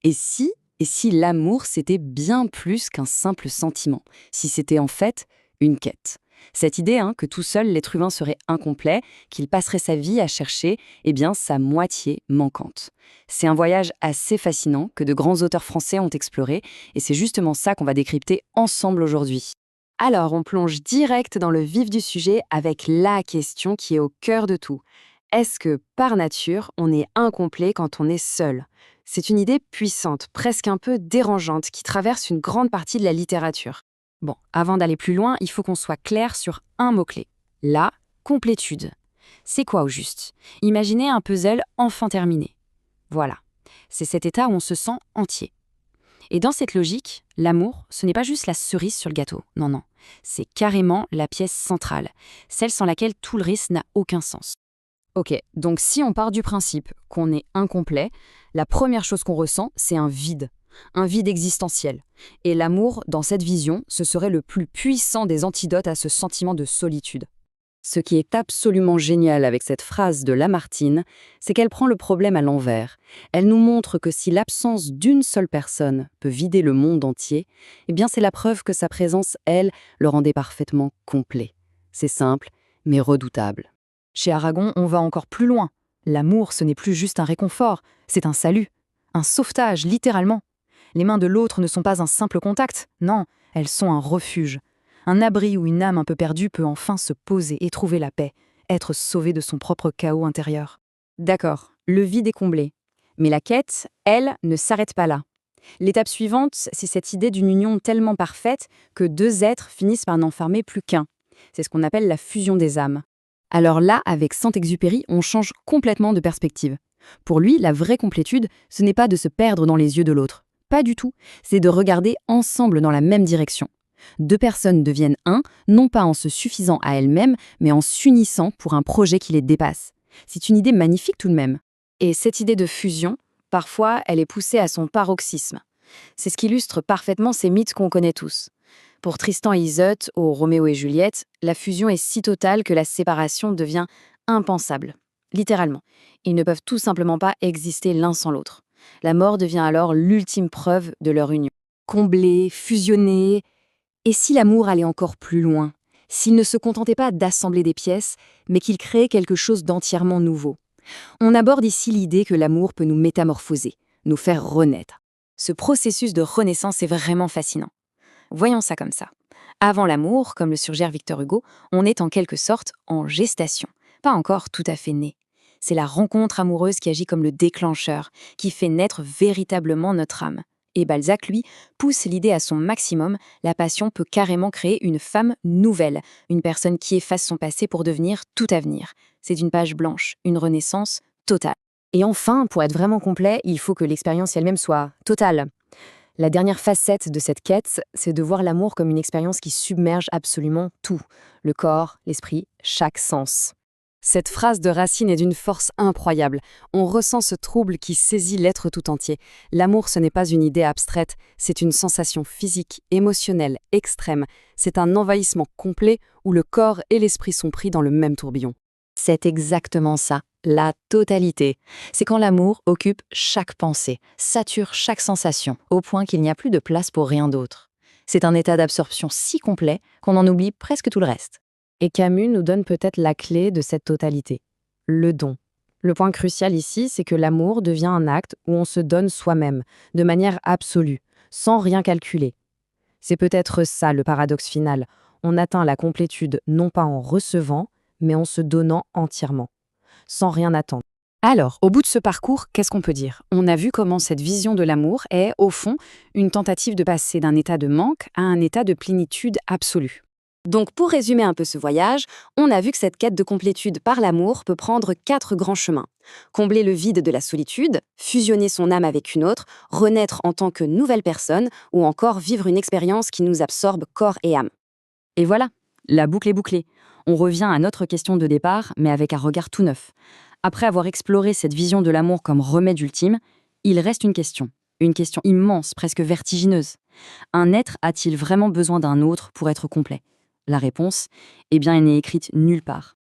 Et si l'amour, c'était bien plus qu'un simple sentiment, si c'était en fait une quête. Cette idée que tout seul l'être humain serait incomplet, qu'il passerait sa vie à chercher sa moitié manquante. C'est un voyage assez fascinant que de grands auteurs français ont exploré, et c'est justement ça qu'on va décrypter ensemble aujourd'hui. Alors, on plonge direct dans le vif du sujet avec la question qui est au cœur de tout. Est-ce que, par nature, on est incomplet quand on est seul? C'est une idée puissante, presque un peu dérangeante, qui traverse une grande partie de la littérature. Bon, avant d'aller plus loin, il faut qu'on soit clair sur un mot-clé. La complétude. C'est quoi au juste? Imaginez un puzzle enfin terminé. Voilà. C'est cet état où on se sent entier. Et dans cette logique, l'amour, ce n'est pas juste la cerise sur le gâteau. Non, non. C'est carrément la pièce centrale, celle sans laquelle tout le reste n'a aucun sens. Ok, donc si on part du principe qu'on est incomplet, la première chose qu'on ressent, c'est un vide existentiel. Et l'amour, dans cette vision, ce serait le plus puissant des antidotes à ce sentiment de solitude. Ce qui est absolument génial avec cette phrase de Lamartine, c'est qu'elle prend le problème à l'envers. Elle nous montre que si l'absence d'une seule personne peut vider le monde entier, c'est la preuve que sa présence, elle, le rendait parfaitement complet. C'est simple, mais redoutable. Chez Aragon, on va encore plus loin. L'amour, ce n'est plus juste un réconfort, c'est un salut, un sauvetage, littéralement. Les mains de l'autre ne sont pas un simple contact, non, elles sont un refuge. Un abri où une âme un peu perdue peut enfin se poser et trouver la paix, être sauvée de son propre chaos intérieur. D'accord, le vide est comblé. Mais la quête, elle, ne s'arrête pas là. L'étape suivante, c'est cette idée d'une union tellement parfaite que deux êtres finissent par n'en former plus qu'un. C'est ce qu'on appelle la fusion des âmes. Alors là, avec Saint-Exupéry, on change complètement de perspective. Pour lui, la vraie complétude, ce n'est pas de se perdre dans les yeux de l'autre. Pas du tout. C'est de regarder ensemble dans la même direction. Deux personnes deviennent un, non pas en se suffisant à elles-mêmes, mais en s'unissant pour un projet qui les dépasse. C'est une idée magnifique tout de même. Et cette idée de fusion, parfois, elle est poussée à son paroxysme. C'est ce qui illustre parfaitement ces mythes qu'on connaît tous. Pour Tristan et Iseult, au Roméo et Juliette, la fusion est si totale que la séparation devient impensable. Littéralement. Ils ne peuvent tout simplement pas exister l'un sans l'autre. La mort devient alors l'ultime preuve de leur union. Comblés, fusionnés. Et si l'amour allait encore plus loin? S'il ne se contentait pas d'assembler des pièces, mais qu'il créait quelque chose d'entièrement nouveau? On aborde ici l'idée que l'amour peut nous métamorphoser, nous faire renaître. Ce processus de renaissance est vraiment fascinant. Voyons ça comme ça. Avant l'amour, comme le suggère Victor Hugo, on est en quelque sorte en gestation, pas encore tout à fait né. C'est la rencontre amoureuse qui agit comme le déclencheur, qui fait naître véritablement notre âme. Et Balzac, lui, pousse l'idée à son maximum, la passion peut carrément créer une femme nouvelle, une personne qui efface son passé pour devenir tout avenir. C'est une page blanche, une renaissance totale. Et enfin, pour être vraiment complet, il faut que l'expérience elle-même soit totale. La dernière facette de cette quête, c'est de voir l'amour comme une expérience qui submerge absolument tout, le corps, l'esprit, chaque sens. Cette phrase de Racine est d'une force incroyable. On ressent ce trouble qui saisit l'être tout entier. L'amour, ce n'est pas une idée abstraite, c'est une sensation physique, émotionnelle, extrême. C'est un envahissement complet où le corps et l'esprit sont pris dans le même tourbillon. C'est exactement ça, la totalité. C'est quand l'amour occupe chaque pensée, sature chaque sensation, au point qu'il n'y a plus de place pour rien d'autre. C'est un état d'absorption si complet qu'on en oublie presque tout le reste. Et Camus nous donne peut-être la clé de cette totalité, le don. Le point crucial ici, c'est que l'amour devient un acte où on se donne soi-même, de manière absolue, sans rien calculer. C'est peut-être ça le paradoxe final. On atteint la complétude non pas en recevant, mais en se donnant entièrement, sans rien attendre. Alors, au bout de ce parcours, qu'est-ce qu'on peut dire? On a vu comment cette vision de l'amour est, au fond, une tentative de passer d'un état de manque à un état de plénitude absolue. Donc, pour résumer un peu ce voyage, on a vu que cette quête de complétude par l'amour peut prendre 4 grands chemins. Combler le vide de la solitude, fusionner son âme avec une autre, renaître en tant que nouvelle personne, ou encore vivre une expérience qui nous absorbe corps et âme. Et voilà, la boucle est bouclée. On revient à notre question de départ, mais avec un regard tout neuf. Après avoir exploré cette vision de l'amour comme remède ultime, il reste une question immense, presque vertigineuse. Un être a-t-il vraiment besoin d'un autre pour être complet? La réponse, elle n'est écrite nulle part.